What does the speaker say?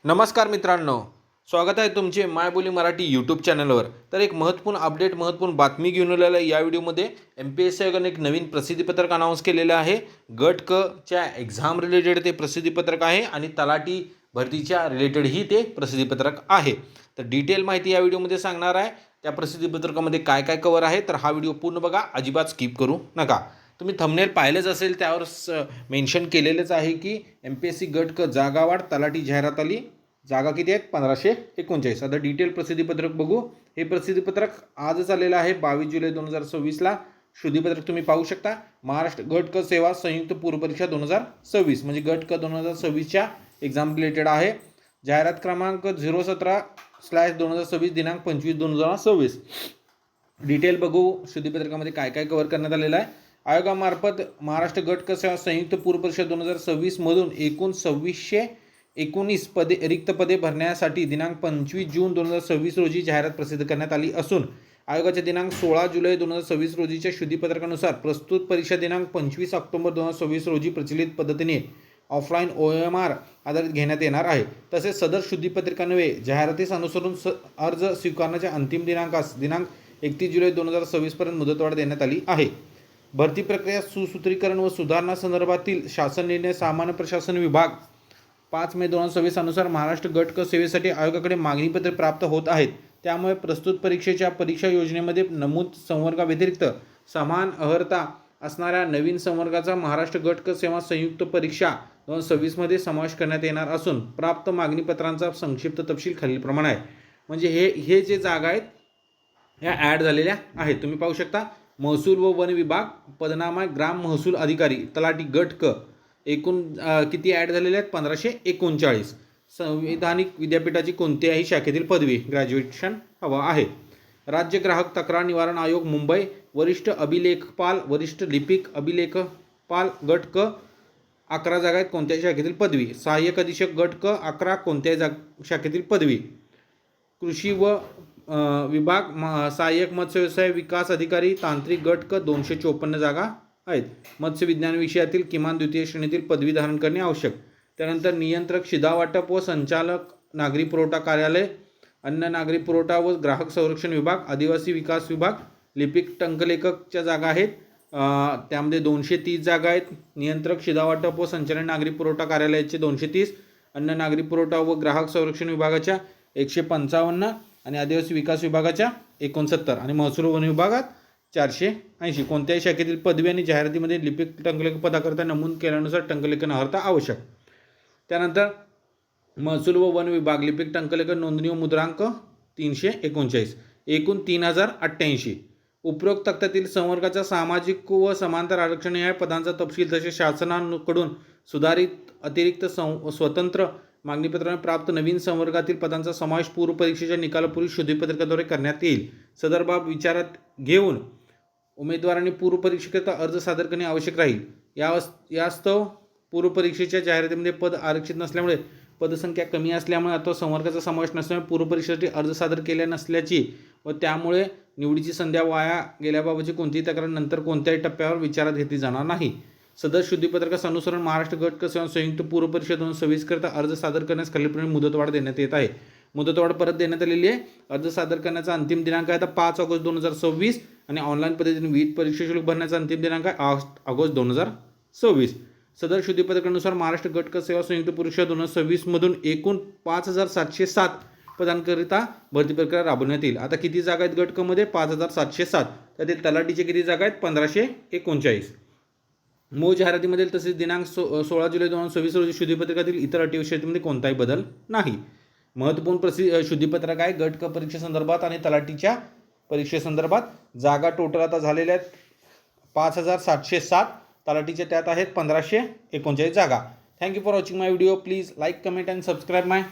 नमस्कार मित्रांनो, स्वागत आहे तुमचे मायबोली मराठी यूट्यूब चॅनलवर। तर एक महत्त्वपूर्ण अपडेट, महत्त्वपूर्ण बातमी घेऊन आलेला आहे। या व्हिडिओमध्ये MPSC आयोगाने एक नवीन प्रसिद्धीपत्रक अनाउन्स केलेलं आहे। गट क च्या एक्झाम रिलेटेड ते प्रसिद्धीपत्रक आहे आणि तलाठी भरतीच्या रिलेटेड ही ते प्रसिद्धीपत्रक आहे। तर डिटेल माहिती या व्हिडिओमध्ये सांगणार आहे। त्या प्रसिद्धीपत्रकामध्ये काय काय कव्हर आहे, तर हा व्हिडिओ पूर्ण बघा, अजिबात स्किप करू नका। तुम्ही थंबनेल पाहिलेच असेल, त्यावर मेन्शन केलेलेच आहे की MPSC गट क जागावाढ तलाठी जाहिरात आली। जागा किती आहेत? 1539। आता डिटेल प्रसिद्धीपत्रक बघू। हे प्रसिद्धीपत्रक आजच आलेलं आहे 22 जुलै 2026ला। शुद्धीपत्रक तुम्ही पाहू शकता। महाराष्ट्र गट क सेवा संयुक्त पूर्व परीक्षा 2026 म्हणजे गट क 2026च्या एक्झाम रिलेटेड आहे। जाहिरात क्रमांक 017/2026 दिनांक 25/2/2026। डिटेल बघू शुद्धीपत्रकामध्ये काय काय कव्हर करण्यात आलेलं आहे। आयोगामार्फत महाराष्ट्र गट क सेवा संयुक्त पूर्व परीक्षा 2026 मधून एकूण 2619 पदे रिक्त पदे भरण्यासाठी दिनांक 25 जून 2026 रोजी जाहिरात प्रसिद्ध करण्यात आली असून आयोगाच्या दिनांक 16 जुलै 2026 रोजीच्या शुद्धीपत्रकानुसार प्रस्तुत परीक्षा दिनांक 25 ऑक्टोबर 2026 रोजी प्रचलित पद्धतीने ऑफलाईन OMR आधारित घेण्यात येणार आहे। तसेच सदर शुद्धीपत्रकान्वये जाहिरातीस अनुसरून अर्ज स्वीकारण्याच्या अंतिम दिनांकास दिनांक 31 जुलै 2026 पर्यंत मुदतवाढ देण्यात आली आहे। भरती प्रक्रिया सुसूत्रीकरण व सुधारणा संदर्भातील शासन निर्णय सामान्य प्रशासन विभाग 5 मे 2026 अनुसार महाराष्ट्र गट क सेवेसाठी आयोगाकडे मागणीपत्र प्राप्त होत आहेत। त्यामुळे प्रस्तुत परीक्षेच्या परीक्षा योजनेमध्ये नमूद संवर्गाव्यतिरिक्त समान अर्हता असणाऱ्या नवीन संवर्गाचा महाराष्ट्र गट क सेवा संयुक्त परीक्षा 2026 मध्ये समावेश करण्यात येणार असून प्राप्त मागणीपत्रांचा संक्षिप्त तपशील खालीलप्रमाणे आहे। म्हणजे हे जे जागा आहेत ह्या ॲड झालेल्या आहेत। तुम्ही पाहू शकता। महसूल व वन विभाग, पदनाम आहे ग्राम महसूल अधिकारी, तलाठी गट क, एकूण किती ॲड झालेले आहेत? 1539। संविधानिक विद्यापीठाची कोणत्याही शाखेतील पदवी ग्रॅज्युएशन हवा आहे। राज्य ग्राहक तक्रार निवारण आयोग मुंबई, वरिष्ठ अभिलेखपाल, वरिष्ठ लिपिक अभिलेखपाल गट क 11 जागा आहेत, कोणत्याही शाखेतील पदवी। सहाय्यक अधीक्षक गट क 11, कोणत्याही शाखेतील पदवी। कृषी व विभाग सहाय्यक मत्स्य व्यवसाय विकास अधिकारी तांत्रिक गट क 254 जागा आहेत। मत्स्य विज्ञान विषयातील किमान द्वितीय श्रेणीतील पदवी धारण करणे आवश्यक। त्यानंतर नियंत्रक शिधावाटप व संचालक नागरी पुरवठा कार्यालय, अन्न नागरी पुरवठा व ग्राहक संरक्षण विभाग, आदिवासी विकास विभाग, लिपिक टंकलेखकच्या जागा आहेत। त्यामध्ये 230 जागा आहेत। नियंत्रक शिधावाटप व संचालक नागरी पुरवठा कार्यालयाचे 230, अन्न नागरी पुरवठा व ग्राहक संरक्षण विभागाच्या 155 आणि आदिवासी विकास विभागाच्या 69 आणि महसूल वन विभागात 480। कोणत्याही शाखेतील पदवी आणि जाहिरातीमध्ये लिपिक टंकलेखक पदाकरता नमूद केल्यानुसार टंकलेखन अर्हता आवश्यक। त्यानंतर महसूल व वन विभाग लिपिक टंकलेखन नोंदणी व मुद्रांक 339, एकूण 3088। उपरोक्त तक्त्यातील संवर्गाचा सामाजिक व समांतर आरक्षण या पदांचा तपशील तसेच शासनाकडून सुधारित अतिरिक्त स्वतंत्र मागणीपत्राने प्राप्त नवीन संवर्गातील पदांचा समावेश पूर्व परीक्षेच्या निकालापूर्वी शुद्धीपत्रकाद्वारे करण्यात येईल। सदर बाब विचारात घेऊन उमेदवारांनी पूर्व परीक्षेकरिता अर्ज सादर करणे आवश्यक राहील। यास्तव पूर्व परीक्षेच्या जाहिरातीमध्ये पद आरक्षित नसल्यामुळे, पदसंख्या कमी असल्यामुळे अथवा संवर्गाचा समावेश नसल्यामुळे पूर्व परीक्षेसाठी अर्ज सादर केल्या नसल्याची व त्यामुळे निवडीची संधी वाया गेल्याबाबतची कोणतीही तक्रार नंतर कोणत्याही टप्प्यावर विचारात घेतली जाणार नाही। सदर शुद्धीपत्रकास अनुसरून महाराष्ट्र गट क सेवा संयुक्त पूर्व परीक्षा 2026 करता अर्ज सादर करण्यास खालीलप्रमाणे मुदतवाढ देण्यात येत आहे। मुदतवाढ परत देण्यात आलेली आहे। अर्ज सादर करण्याचा अंतिम दिनांक आहे 5 ऑगस्ट 2026 आणि ऑनलाईन पद्धतीने विविध परीक्षा शुल्क भरण्याचा अंतिम दिनांक आहे 8 ऑगस्ट 2026। सदर शुद्धीपत्रकानुसार महाराष्ट्र गट क सेवा संयुक्त परीक्षा 2026 मधून एकूण 5707 पदांकरिता भरती प्रक्रिया राबवण्यात येईल। आता किती जागा आहेत गट क मध्ये? 5707। त्यातील तलाठीचे किती जागा आहेत? 1539। मूळ जाहिरातीमधील तसेच दिनांक 16 जुलै 2026 रोजी शुद्धीपत्रकातील इतर अटी व शर्तीमध्ये कोणताही बदल नाही। महत्त्वपूर्ण शुद्धीपत्रक आहे गट क परीक्षेसंदर्भात आणि तलाठीच्या परीक्षेसंदर्भात। जागा टोटल आता झालेल्या आहेत 5707, तलाठीच्या त्यात आहेत 1539 जागा। Thank you for watching my video. Please like, comment and subscribe my